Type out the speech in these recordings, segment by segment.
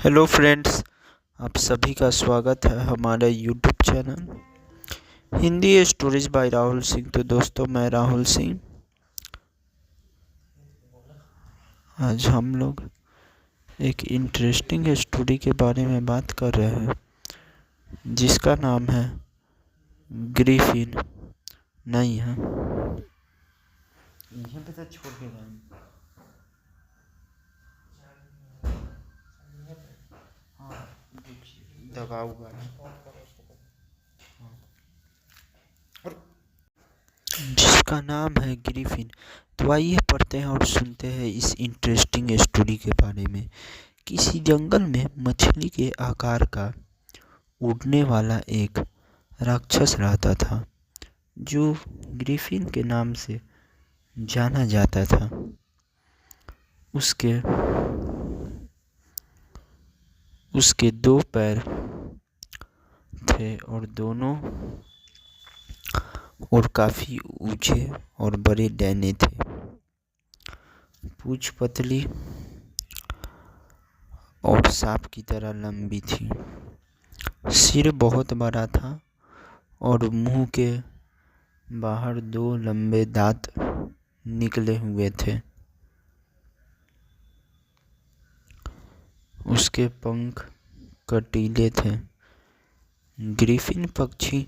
Hello friends, आप सभी का स्वागत है हमारे YouTube channel Hindi stories bye Rahul Singh. तो दोस्तों, मैं राहुल सिंह। आज हम लोग एक इंटरेस्टिंग स्टोरी के बारे में बात कर रहे हैं जिसका नाम है ग्रिफिन। नहीं है यहीं पे तो छोड़ के जाएंगे। हाँ, दबाऊंगा जिसका नाम है ग्रिफिन। तो आइए पढ़ते हैं और सुनते हैं इस इंटरेस्टिंग स्टोरी के बारे में। किसी जंगल में मछली के आकार का उड़ने वाला एक राक्षस रहता था जो ग्रिफिन के नाम से जाना जाता था। उसके दो पैर थे और दोनों और काफी ऊंचे और बड़े डैने थे। पूंछ पतली और सांप की तरह लंबी थी। सिर बहुत बड़ा था और मुंह के बाहर दो लंबे दांत निकले हुए थे। उसके पंख कटीले थे। ग्रिफिन पक्षी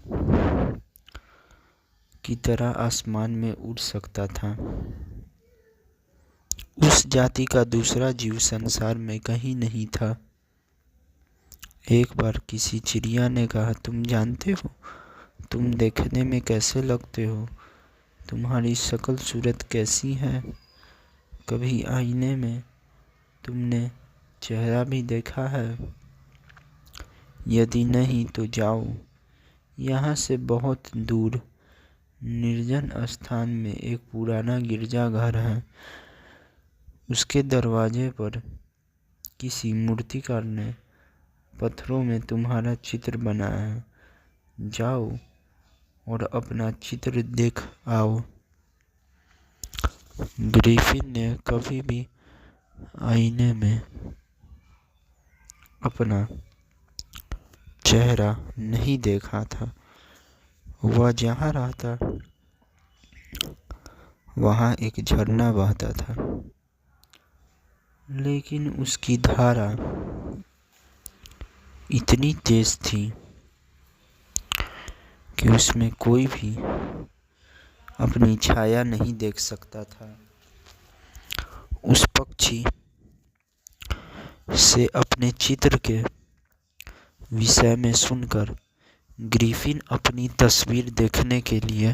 की तरह आसमान में उड़ सकता था। उस जाति का दूसरा जीव संसार में कहीं नहीं था। एक बार किसी चिड़िया ने कहा, तुम जानते हो तुम देखने में कैसे लगते हो? तुम्हारी शक्ल सूरत कैसी है? कभी आईने में तुमने चेहरा भी देखा है? यदि नहीं तो जाओ, यहाँ से बहुत दूर निर्जन स्थान में एक पुराना गिरजाघर है। उसके दरवाजे पर किसी मूर्तिकार ने पत्थरों में तुम्हारा चित्र बनाया है। जाओ और अपना चित्र देख आओ। ग्रिफिन ने कभी भी आईने में अपना चेहरा नहीं देखा था। वह जहाँ रहता वहाँ एक झरना बहता था, लेकिन उसकी धारा इतनी तेज थी कि उसमें कोई भी अपनी छाया नहीं देख सकता था। उस पक्षी से अपने चित्र के विषय में सुनकर ग्रिफिन अपनी तस्वीर देखने के लिए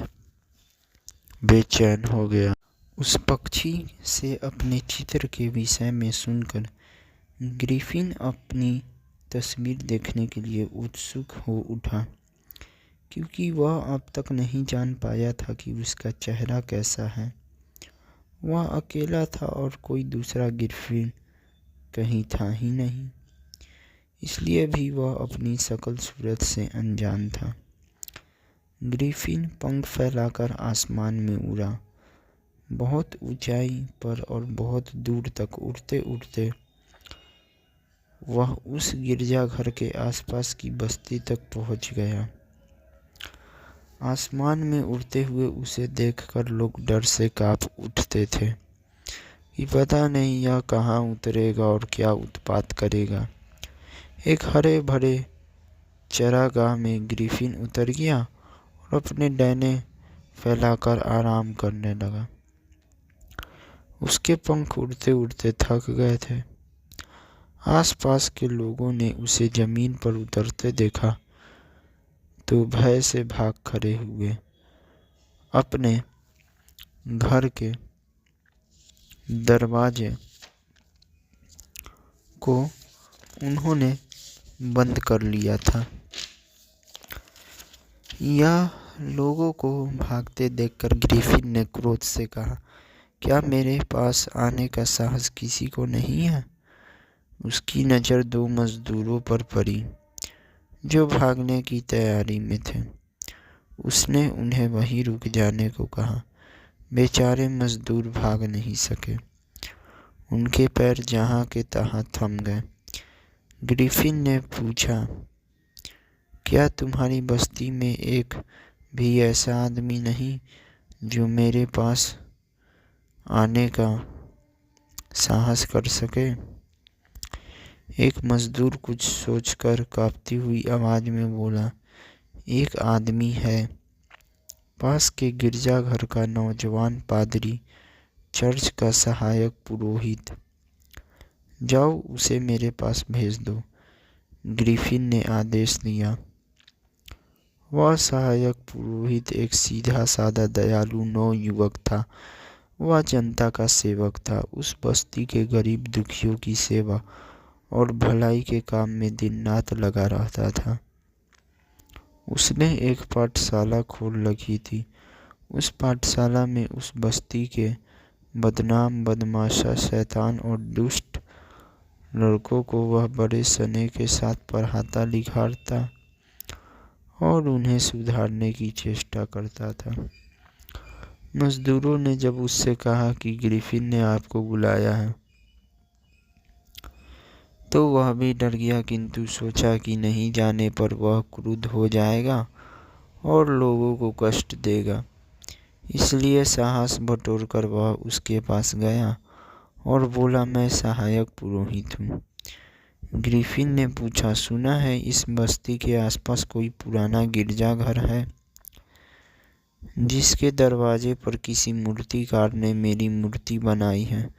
बेचैन हो गया। उस पक्षी से अपने चित्र के विषय में सुनकर ग्रिफिन अपनी तस्वीर देखने के लिए उत्सुक हो उठा, क्योंकि वह अब तक नहीं जान पाया था कि उसका चेहरा कैसा है। वह अकेला था और कोई दूसरा ग्रिफिन कहीं था ही नहीं, इसलिए भी वह अपनी शक्ल सूरत से अनजान था। ग्रिफिन पंख फैलाकर आसमान में उड़ा। बहुत ऊंचाई पर और बहुत दूर तक उड़ते उड़ते वह उस गिरजाघर के आसपास की बस्ती तक पहुंच गया। आसमान में उड़ते हुए उसे देखकर लोग डर से कांप उठते थे कि पता नहीं यह कहाँ उतरेगा और क्या उत्पात करेगा। एक हरे भरे चरागाह में ग्रिफिन उतर गया और अपने डैने फैलाकर आराम करने लगा। उसके पंख उड़ते उड़ते थक गए थे। आसपास के लोगों ने उसे जमीन पर उतरते देखा तो भय से भाग खड़े हुए। अपने घर के दरवाजे को उन्होंने बंद कर लिया था। यह लोगों को भागते देखकर ग्रिफिन ने क्रोध से कहा, क्या मेरे पास आने का साहस किसी को नहीं है? उसकी नज़र दो मजदूरों पर पड़ी जो भागने की तैयारी में थे। उसने उन्हें वहीं रुक जाने को कहा। बेचारे मजदूर भाग नहीं सके। उनके पैर जहाँ के तहाँ थम गए। ग्रिफिन ने पूछा, क्या तुम्हारी बस्ती में एक भी ऐसा आदमी नहीं जो मेरे पास आने का साहस कर सके? एक मजदूर कुछ सोचकर कांपती हुई आवाज में बोला, एक आदमी है, पास के गिरजाघर का नौजवान पादरी, चर्च का सहायक पुरोहित। जाओ उसे मेरे पास भेज दो, ग्रिफिन ने आदेश दिया। वह सहायक पुरोहित एक सीधा साधा दयालु नवयुवक था। वह जनता का सेवक था। उस बस्ती के गरीब दुखियों की सेवा और भलाई के काम में दिन रात लगा रहता था। उसने एक पाठशाला खोल रखी थी। उस पाठशाला में उस बस्ती के बदनाम, बदमाशा, शैतान और दुष्ट लड़कों को वह बड़े स्नेह के साथ पढ़ाता लिखाता और उन्हें सुधारने की चेष्टा करता था। मजदूरों ने जब उससे कहा कि ग्रिफिन ने आपको बुलाया है, तो वह भी डर गया, किंतु सोचा कि नहीं जाने पर वह क्रुद्ध हो जाएगा और लोगों को कष्ट देगा। इसलिए साहस बटोरकर वह उसके पास गया और बोला, मैं सहायक पुरोहित हूँ। ग्रिफिन ने पूछा, सुना है इस बस्ती के आसपास कोई पुराना गिरजाघर है जिसके दरवाजे पर किसी मूर्तिकार ने मेरी मूर्ति बनाई है।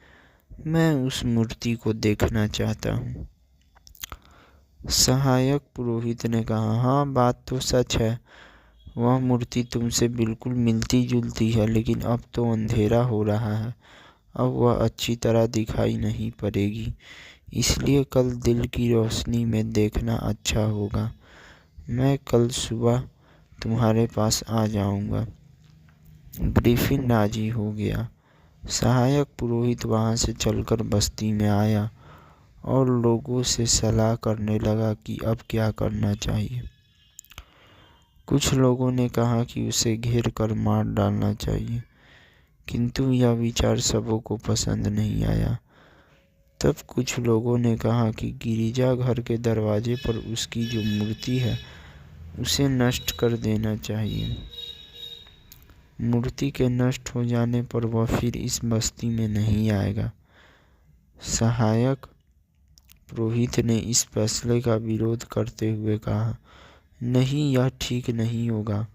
मैं उस मूर्ति को देखना चाहता हूँ। सहायक पुरोहित ने कहा, हाँ, बात तो सच है। वह मूर्ति तुमसे बिल्कुल मिलती जुलती है, लेकिन अब तो अंधेरा हो रहा है। अब वह अच्छी तरह दिखाई नहीं पड़ेगी, इसलिए कल दिल की रोशनी में देखना अच्छा होगा। मैं कल सुबह तुम्हारे पास आ जाऊंगा। ग्रिफिन राजी हो गया। सहायक पुरोहित वहां से चलकर बस्ती में आया और लोगों से सलाह करने लगा कि अब क्या करना चाहिए। कुछ लोगों ने कहा कि उसे घेर कर मार डालना चाहिए, किंतु यह विचार सबों को पसंद नहीं आया। तब कुछ लोगों ने कहा कि गिरजाघर के दरवाजे पर उसकी जो मूर्ति है उसे नष्ट कर देना चाहिए। मूर्ति के नष्ट हो जाने पर वह फिर इस बस्ती में नहीं आएगा। सहायक पुरोहित ने इस फैसले का विरोध करते हुए कहा, नहीं, यह ठीक नहीं होगा।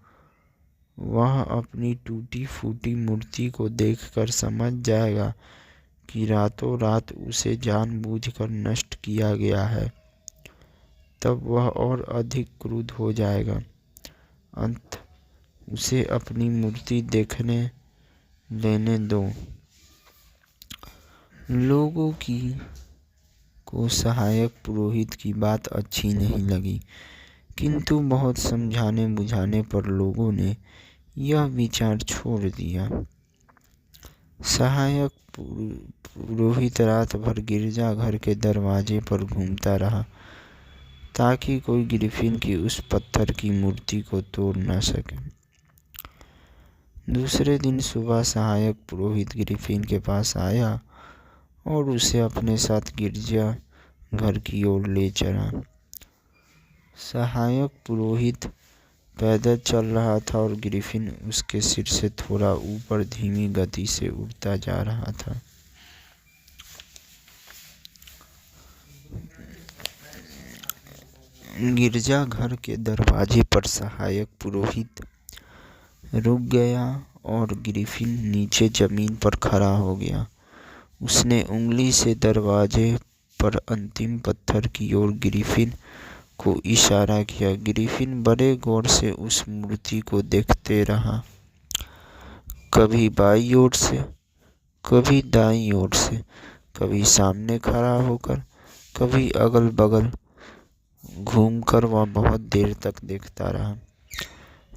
वह अपनी टूटी फूटी मूर्ति को देखकर समझ जाएगा कि रातों रात उसे जानबूझकर नष्ट किया गया है। तब वह और अधिक क्रुद्ध हो जाएगा। अंत उसे अपनी मूर्ति देखने लेने दो। लोगों को सहायक पुरोहित की बात अच्छी नहीं लगी, किंतु बहुत समझाने बुझाने पर लोगों ने यह विचार छोड़ दिया। सहायक पुरोहित रात भर गिरजाघर के दरवाजे पर घूमता रहा ताकि कोई ग्रिफिन की उस पत्थर की मूर्ति को तोड़ न सके। दूसरे दिन सुबह सहायक पुरोहित ग्रिफिन के पास आया और उसे अपने साथ गिरजा घर की ओर ले चला। सहायक पुरोहित पैदल चल रहा था और ग्रिफिन उसके सिर से थोड़ा ऊपर धीमी गति से उड़ता जा रहा था। गिरजाघर के दरवाजे पर सहायक पुरोहित रुक गया और ग्रिफिन नीचे जमीन पर खड़ा हो गया। उसने उंगली से दरवाजे पर अंतिम पत्थर की ओर ग्रिफिन को इशारा किया। ग्रिफिन बड़े गौर से उस मूर्ति को देखते रहा, कभी बाईं ओर से, कभी दाईं ओर से, कभी सामने खड़ा होकर, कभी अगल बगल घूमकर वह बहुत देर तक देखता रहा।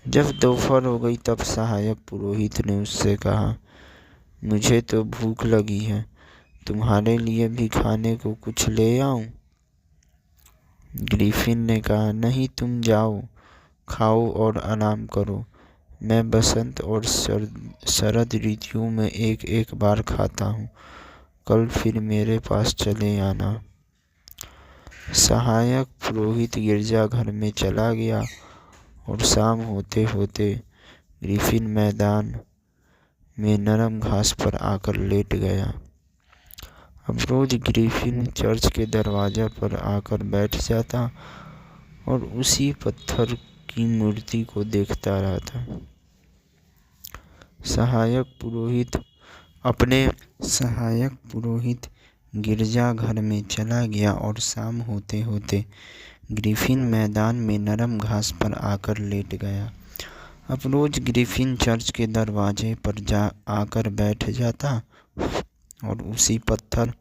जब दोपहर हो गई तब सहायक पुरोहित ने उससे कहा, मुझे तो भूख लगी है, तुम्हारे लिए भी खाने को कुछ ले आऊं? ग्रिफिन ने कहा, नहीं, तुम जाओ, खाओ और आराम करो। मैं बसंत और शरद ऋतुओं में एक एक बार खाता हूँ। कल फिर मेरे पास चले आना। सहायक पुरोहित गिरजाघर में चला गया और शाम होते होते ग्रिफिन मैदान में नरम घास पर आकर लेट गया। अब रोज ग्रिफिन चर्च के दरवाजे पर आकर बैठ जाता और उसी पत्थर की मूर्ति को देखता रहता। सहायक पुरोहित गिरजाघर में चला गया और शाम होते होते ग्रिफिन मैदान में नरम घास पर आकर लेट गया। अब रोज ग्रिफिन चर्च के दरवाजे पर आकर बैठ जाता और उसी पत्थर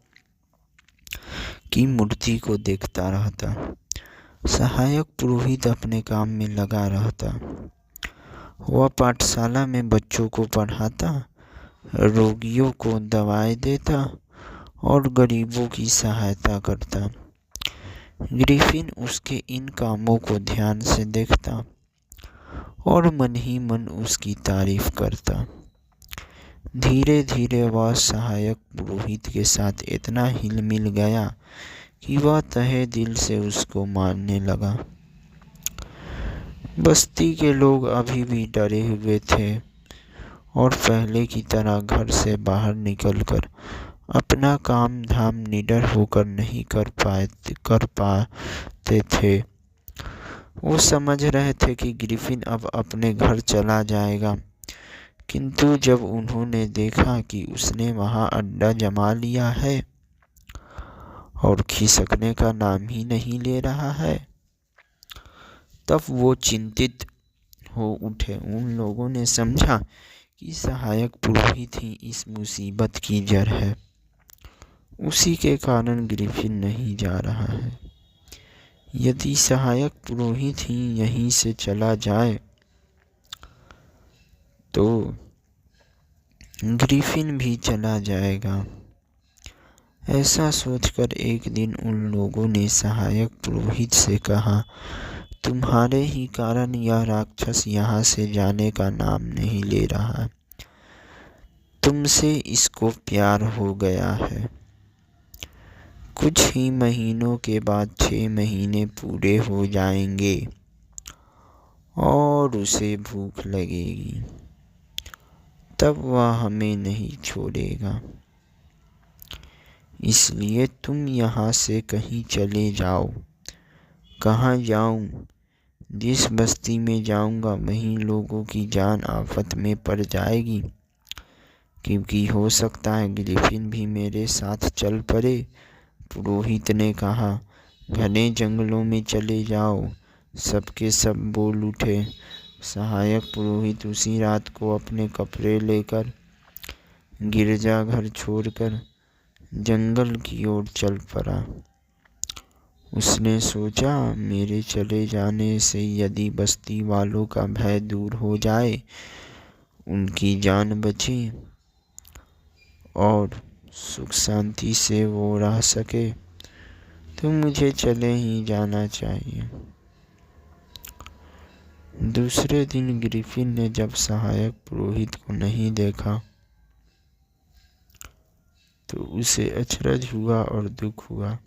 की मूर्ति को देखता रहता। सहायक पुरोहित अपने काम में लगा रहता। वह पाठशाला में बच्चों को पढ़ाता, रोगियों को दवाएं देता और गरीबों की सहायता करता। ग्रिफिन उसके इन कामों को ध्यान से देखता और मन ही मन उसकी तारीफ करता। धीरे धीरे वह सहायक पुरोहित के साथ इतना हिल मिल गया कि वह तहे दिल से उसको मानने लगा। बस्ती के लोग अभी भी डरे हुए थे और पहले की तरह घर से बाहर निकलकर अपना काम धाम निडर होकर नहीं कर पाते थे। वो समझ रहे थे कि ग्रिफिन अब अपने घर चला जाएगा, किंतु जब उन्होंने देखा कि उसने वहां अड्डा जमा लिया है और खिसकने का नाम ही नहीं ले रहा है, तब वो चिंतित हो उठे। उन लोगों ने समझा कि सहायक पुरोहित ही इस मुसीबत की जड़ है। उसी के कारण ग्रिफिन नहीं जा रहा है। यदि सहायक पुरोहित ही यहीं से चला जाए तो ग्रिफिन भी चला जाएगा। ऐसा सोचकर एक दिन उन लोगों ने सहायक पुरोहित से कहा, तुम्हारे ही कारण यह राक्षस यहाँ से जाने का नाम नहीं ले रहा। तुमसे इसको प्यार हो गया है। कुछ ही महीनों के बाद 6 महीने पूरे हो जाएंगे और उसे भूख लगेगी, तब वह हमें नहीं छोड़ेगा। इसलिए तुम यहाँ से कहीं चले जाओ। कहाँ जाऊँ? जिस बस्ती में जाऊँगा वहीं लोगों की जान आफत में पड़ जाएगी, क्योंकि हो सकता है ग्रिफिन भी मेरे साथ चल पड़े। पुरोहित ने कहा, घने जंगलों में चले जाओ। सबके सब बोल उठे। सहायक पुरोहित उसी रात को अपने कपड़े लेकर गिरजाघर छोड़कर जंगल की ओर चल पड़ा। उसने सोचा, मेरे चले जाने से यदि बस्ती वालों का भय दूर हो जाए, उनकी जान बचे और सुख शांति से वो रह सके, तो मुझे चले ही जाना चाहिए। दूसरे दिन ग्रिफिन ने जब सहायक पुरोहित को नहीं देखा तो उसे अचरज हुआ और दुख हुआ।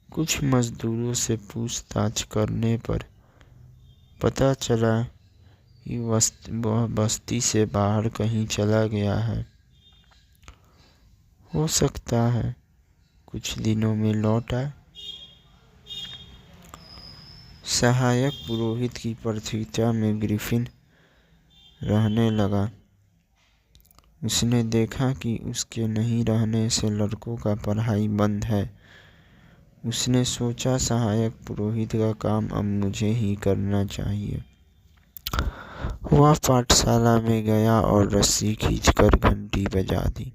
कुछ मजदूरों से पूछताछ करने पर पता चला कि वह बस्ती से बाहर कहीं चला गया है। हो सकता है कुछ दिनों में लौट आए। सहायक पुरोहित की प्रतीक्षा में ग्रिफिन रहने लगा। उसने देखा कि उसके नहीं रहने से लड़कों का पढ़ाई बंद है। उसने सोचा, सहायक पुरोहित का काम अब मुझे ही करना चाहिए। वह पाठशाला में गया और रस्सी खींचकर घंटी बजा दी।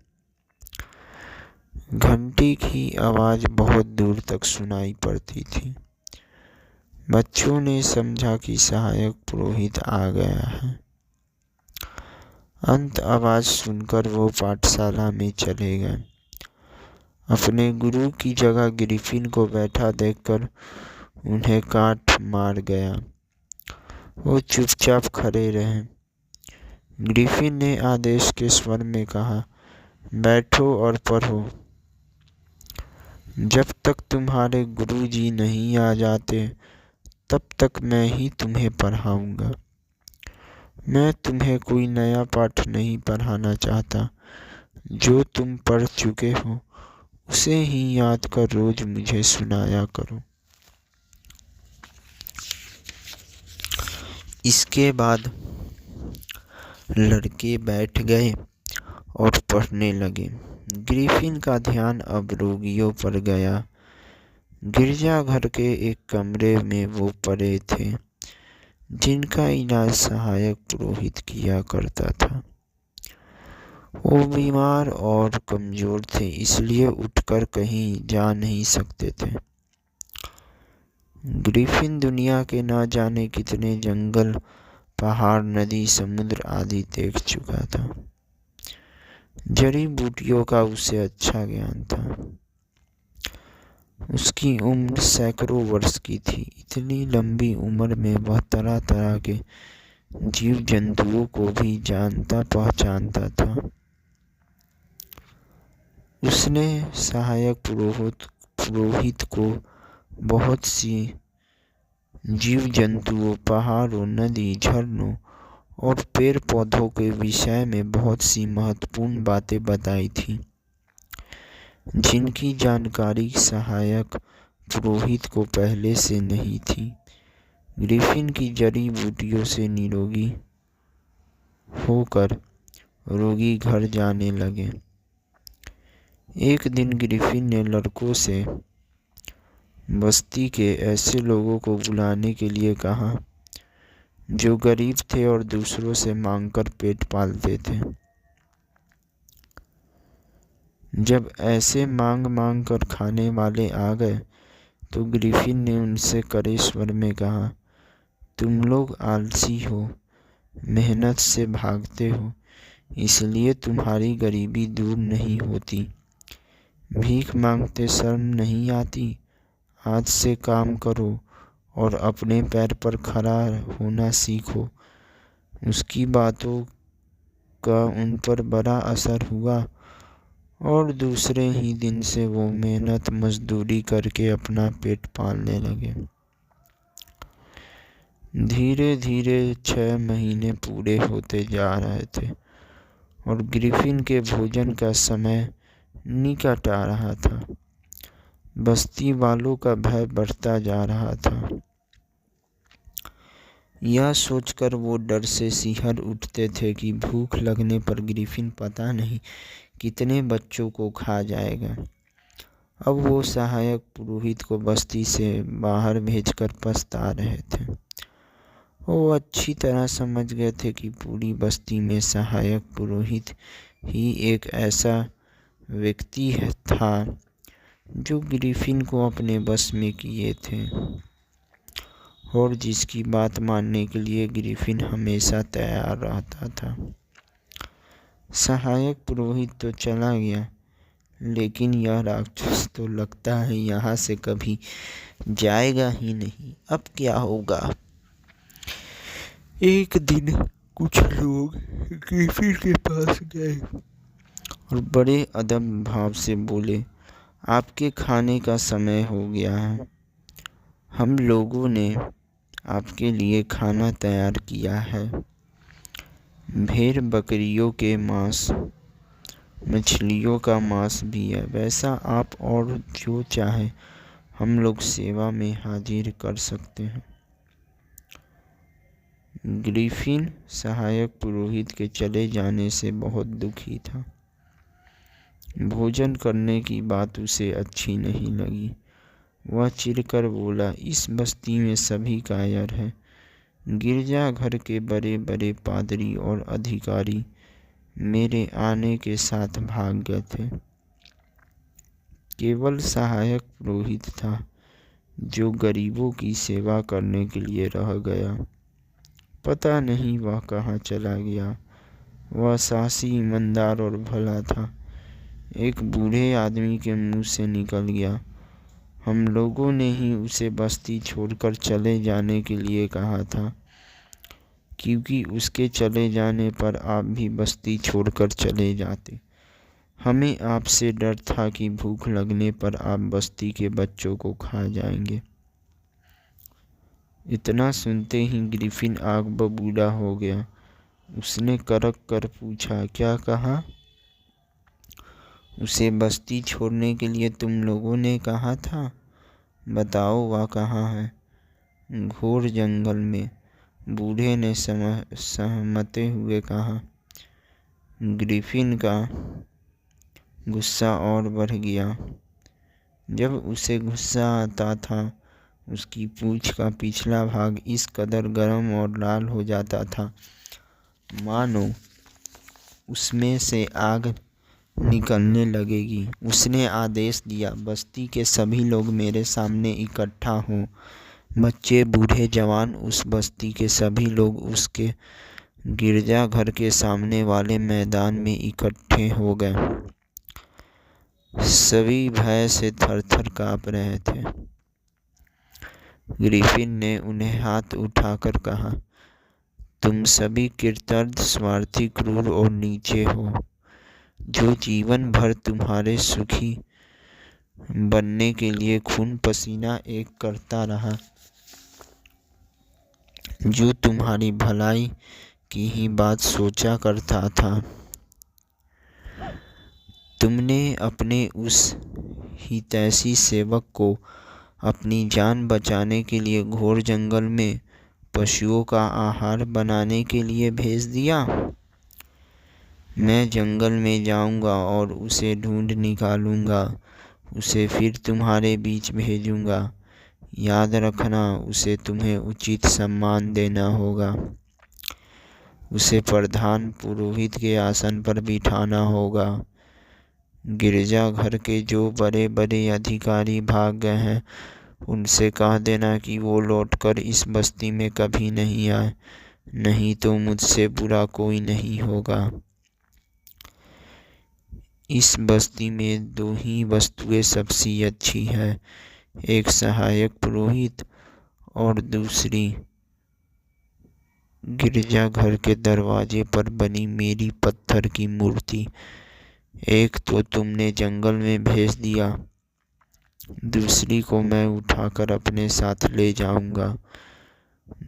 घंटी की आवाज़ बहुत दूर तक सुनाई पड़ती थी। बच्चों ने समझा कि सहायक पुरोहित आ गया है। अंत आवाज़ सुनकर वो पाठशाला में चले गए। अपने गुरु की जगह ग्रिफिन को बैठा देखकर उन्हें काट मार गया। वो चुपचाप खड़े रहे। ग्रिफिन ने आदेश के स्वर में कहा, बैठो और पढ़ो। जब तक तुम्हारे गुरुजी नहीं आ जाते तब तक मैं ही तुम्हें पढ़ाऊंगा। मैं तुम्हें कोई नया पाठ नहीं पढ़ाना चाहता। जो तुम पढ़ चुके हो उसे ही याद कर रोज मुझे सुनाया करो। इसके बाद लड़के बैठ गए और पढ़ने लगे। ग्रिफिन का ध्यान अब रोगियों पर गया। गिरजाघर के एक कमरे में वो पड़े थे जिनका इलाज सहायक पुरोहित किया करता था। वो बीमार और कमजोर थे, इसलिए उठकर कहीं जा नहीं सकते थे। ग्रिफिन दुनिया के ना जाने कितने जंगल, पहाड़, नदी, समुद्र आदि देख चुका था। जड़ी बूटियों का उसे अच्छा ज्ञान था। उसकी उम्र सैकड़ों वर्ष की थी। इतनी लंबी उम्र में वह तरह तरह के जीव जंतुओं को भी जानता पहचानता था। उसने सहायक पुरोहित को बहुत सी जीव जंतुओं, पहाड़ों, नदी, झरनों और पेड़ पौधों के विषय में बहुत सी महत्वपूर्ण बातें बताई थी, जिनकी जानकारी सहायक पुरोहित को पहले से नहीं थी। ग्रिफिन की जड़ी बूटियों से निरोगी होकर रोगी घर जाने लगे। एक दिन ग्रिफिन ने लड़कों से बस्ती के ऐसे लोगों को बुलाने के लिए कहा जो गरीब थे और दूसरों से मांगकर पेट पालते थे। जब ऐसे मांग मांग कर खाने वाले आ गए तो ग्रिफिन ने उनसे कड़े स्वर में कहा, तुम लोग आलसी हो, मेहनत से भागते हो, इसलिए तुम्हारी गरीबी दूर नहीं होती। भीख मांगते शर्म नहीं आती। आज से काम करो और अपने पैर पर खड़ा होना सीखो। उसकी बातों का उन पर बड़ा असर हुआ और दूसरे ही दिन से वो मेहनत मजदूरी करके अपना पेट पालने लगे। धीरे धीरे 6 महीने पूरे होते जा रहे थे और ग्रिफिन के भोजन का समय निकट आ रहा था। बस्ती वालों का भय बढ़ता जा रहा था। यह सोचकर वो डर से सिहर उठते थे कि भूख लगने पर ग्रिफिन पता नहीं कितने बच्चों को खा जाएगा। अब वो सहायक पुरोहित को बस्ती से बाहर भेजकर पछता रहे थे। वो अच्छी तरह समझ गए थे कि पूरी बस्ती में सहायक पुरोहित ही एक ऐसा व्यक्ति था जो ग्रिफिन को अपने बस में किए थे और जिसकी बात मानने के लिए ग्रिफिन हमेशा तैयार रहता था। सहायक पुरोहित तो चला गया, लेकिन यह राक्षस तो लगता है यहाँ से कभी जाएगा ही नहीं। अब क्या होगा? एक दिन कुछ लोग ग्रिफिन के पास गए और बड़े अदब भाव से बोले, आपके खाने का समय हो गया है। हम लोगों ने आपके लिए खाना तैयार किया है। भेड़ बकरियों के मांस, मछलियों का मांस भी है। वैसा आप और जो चाहे हम लोग सेवा में हाजिर कर सकते हैं। ग्रिफिन सहायक पुरोहित के चले जाने से बहुत दुखी था। भोजन करने की बात उसे अच्छी नहीं लगी। वह चिढ़कर बोला, इस बस्ती में सभी कायर हैं। गिरजाघर के बड़े बड़े पादरी और अधिकारी मेरे आने के साथ भाग गए थे। केवल सहायक पुरोहित था जो गरीबों की सेवा करने के लिए रह गया। पता नहीं वह कहाँ चला गया। वह साहसी, ईमानदार और भला था। एक बूढ़े आदमी के मुंह से निकल गया, हम लोगों ने ही उसे बस्ती छोड़कर चले जाने के लिए कहा था, क्योंकि उसके चले जाने पर आप भी बस्ती छोड़कर चले जाते। हमें आपसे डर था कि भूख लगने पर आप बस्ती के बच्चों को खा जाएंगे। इतना सुनते ही ग्रिफिन आग बबूला हो गया। उसने करक कर पूछा, क्या कहा? उसे बस्ती छोड़ने के लिए तुम लोगों ने कहा था। बताओ वह कहाँ है? घोर जंगल में, बूढ़े ने सहमते हुए कहा। ग्रिफिन का गुस्सा और बढ़ गया। जब उसे गुस्सा आता था, उसकी पूंछ का पिछला भाग इस कदर गर्म और लाल हो जाता था मानो उसमें से आग निकलने लगेगी। उसने आदेश दिया, बस्ती के सभी लोग मेरे सामने इकट्ठा हों। बच्चे, बूढ़े, जवान, उस बस्ती के सभी लोग उसके गिरजाघर के सामने वाले मैदान में इकट्ठे हो गए। सभी भय से थर-थर काँप रहे थे। ग्रिफिन ने उन्हें हाथ उठाकर कहा, तुम सभी कृतज्ञ, स्वार्थी, क्रूर और नीचे हो। जो जीवन भर तुम्हारे सुखी बनने के लिए खून पसीना एक करता रहा, जो तुम्हारी भलाई की ही बात सोचा करता था, तुमने अपने उस हितैषी सेवक को अपनी जान बचाने के लिए घोर जंगल में पशुओं का आहार बनाने के लिए भेज दिया। मैं जंगल में जाऊंगा और उसे ढूंढ निकालूंगा, उसे फिर तुम्हारे बीच भेजूंगा। याद रखना, उसे तुम्हें उचित सम्मान देना होगा। उसे प्रधान पुरोहित के आसन पर बिठाना होगा। गिरजाघर के जो बड़े बड़े अधिकारी भाग गए हैं, उनसे कह देना कि वो लौटकर इस बस्ती में कभी नहीं आए, नहीं तो मुझसे बुरा कोई नहीं होगा। इस बस्ती में दो ही वस्तुएं सबसे अच्छी है, एक सहायक पुरोहित और दूसरी गिरजाघर के दरवाजे पर बनी मेरी पत्थर की मूर्ति। एक तो तुमने जंगल में भेज दिया, दूसरी को मैं उठाकर अपने साथ ले जाऊंगा।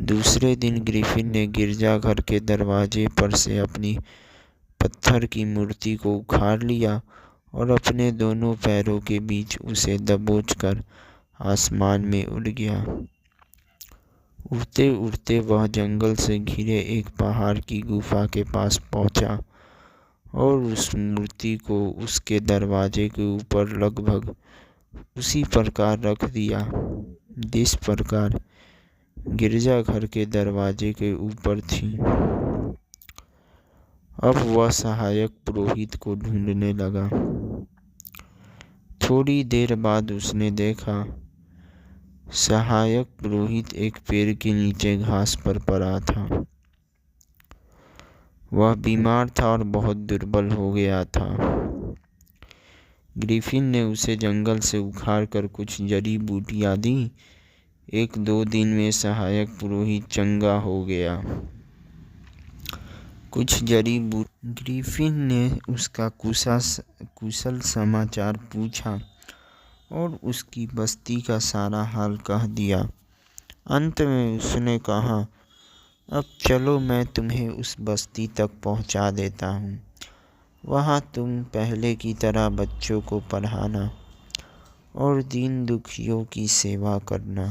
दूसरे दिन ग्रिफिन ने गिरजाघर के दरवाजे पर से अपनी पत्थर की मूर्ति को उखाड़ लिया और अपने दोनों पैरों के बीच उसे दबोचकर आसमान में उड़ गया। उड़ते उड़ते वह जंगल से घिरे एक पहाड़ की गुफा के पास पहुंचा और उस मूर्ति को उसके दरवाजे के ऊपर लगभग उसी प्रकार रख दिया जिस प्रकार गिरजाघर के दरवाजे के ऊपर थी। अब वह सहायक पुरोहित को ढूंढने लगा। थोड़ी देर बाद उसने देखा सहायक पुरोहित एक पेड़ के नीचे घास पर पड़ा था। वह बीमार था और बहुत दुर्बल हो गया था। ग्रिफिन ने उसे जंगल से उखाड़कर कुछ जड़ी बूटियां दी। 1-2 दिन में सहायक पुरोहित चंगा हो गया। कुछ जड़ी बूटी ग्रिफिन ने उसका कुशल समाचार पूछा और उसकी बस्ती का सारा हाल कह दिया। अंत में उसने कहा, अब चलो मैं तुम्हें उस बस्ती तक पहुंचा देता हूँ। वहाँ तुम पहले की तरह बच्चों को पढ़ाना और दीन दुखियों की सेवा करना।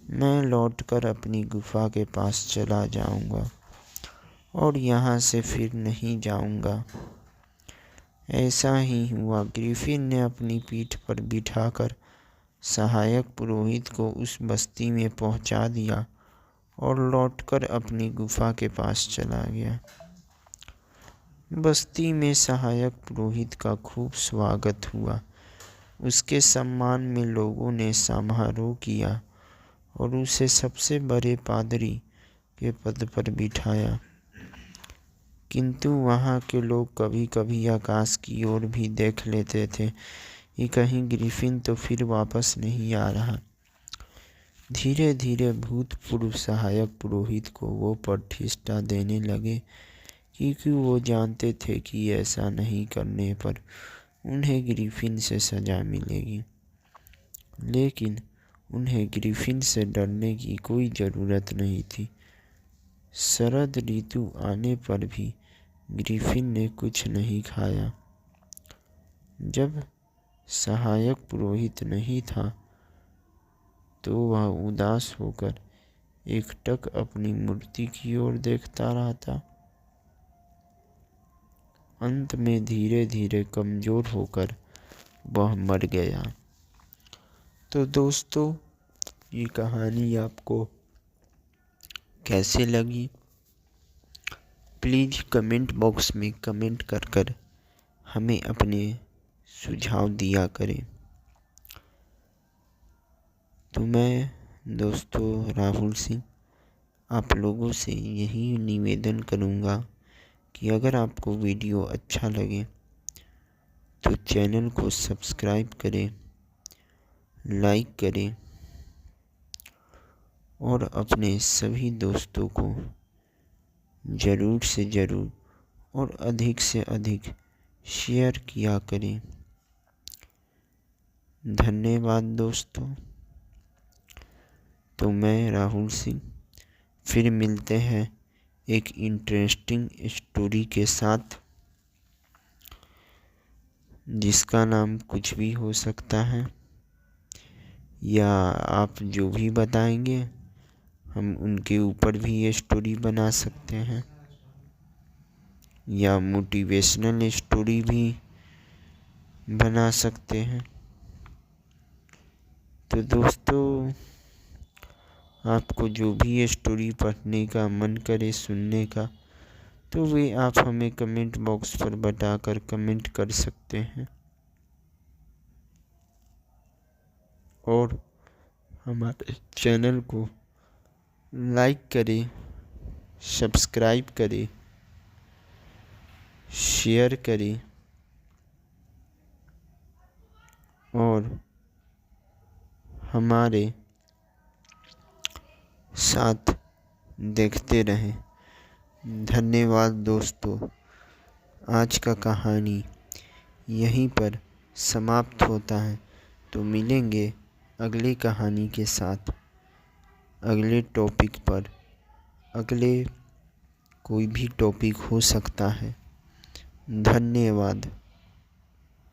मैं लौटकर अपनी गुफा के पास चला जाऊंगा और यहाँ से फिर नहीं जाऊंगा। ऐसा ही हुआ। ग्रिफिन ने अपनी पीठ पर बिठाकर सहायक पुरोहित को उस बस्ती में पहुंचा दिया और लौटकर अपनी गुफा के पास चला गया। बस्ती में सहायक पुरोहित का खूब स्वागत हुआ। उसके सम्मान में लोगों ने समारोह किया और उसे सबसे बड़े पादरी के पद पर बिठाया। किंतु वहाँ के लोग कभी कभी आकाश की ओर भी देख लेते थे कि कहीं ग्रिफिन तो फिर वापस नहीं आ रहा। धीरे धीरे भूतपूर्व सहायक पुरोहित को वो प्रतिष्ठा देने लगे क्योंकि वो जानते थे कि ऐसा नहीं करने पर उन्हें ग्रिफिन से सज़ा मिलेगी। लेकिन उन्हें ग्रिफिन से डरने की कोई ज़रूरत नहीं थी। शरद ऋतु आने पर भी ग्रिफिन ने कुछ नहीं खाया। जब सहायक पुरोहित नहीं था तो वह उदास होकर एकटक अपनी मूर्ति की ओर देखता रहा था। अंत में धीरे धीरे कमज़ोर होकर वह मर गया। तो दोस्तों, ये कहानी आपको कैसे लगी प्लीज़ कमेंट बॉक्स में कमेंट कर हमें अपने सुझाव दिया करें। तो मैं दोस्तों राहुल सिंह आप लोगों से यही निवेदन करूँगा कि अगर आपको वीडियो अच्छा लगे तो चैनल को सब्सक्राइब करें, लाइक करें और अपने सभी दोस्तों को ज़रूर से ज़रूर और अधिक से अधिक शेयर किया करें। धन्यवाद दोस्तों। तो मैं राहुल सिंह फिर मिलते हैं एक इंटरेस्टिंग स्टोरी के साथ, जिसका नाम कुछ भी हो सकता है या आप जो भी बताएंगे हम उनके ऊपर भी ये स्टोरी बना सकते हैं या मोटिवेशनल स्टोरी भी बना सकते हैं। तो दोस्तों, आपको जो भी ये स्टोरी पढ़ने का मन करे, सुनने का, तो वे आप हमें कमेंट बॉक्स पर बताकर कमेंट कर सकते हैं और हमारे चैनल को लाइक करें, सब्सक्राइब करें, शेयर करें और हमारे साथ देखते रहें। धन्यवाद दोस्तों। आज का कहानी यहीं पर समाप्त होता है। तो मिलेंगे अगली कहानी के साथ, अगले टॉपिक पर। अगले कोई भी टॉपिक हो सकता है। धन्यवाद।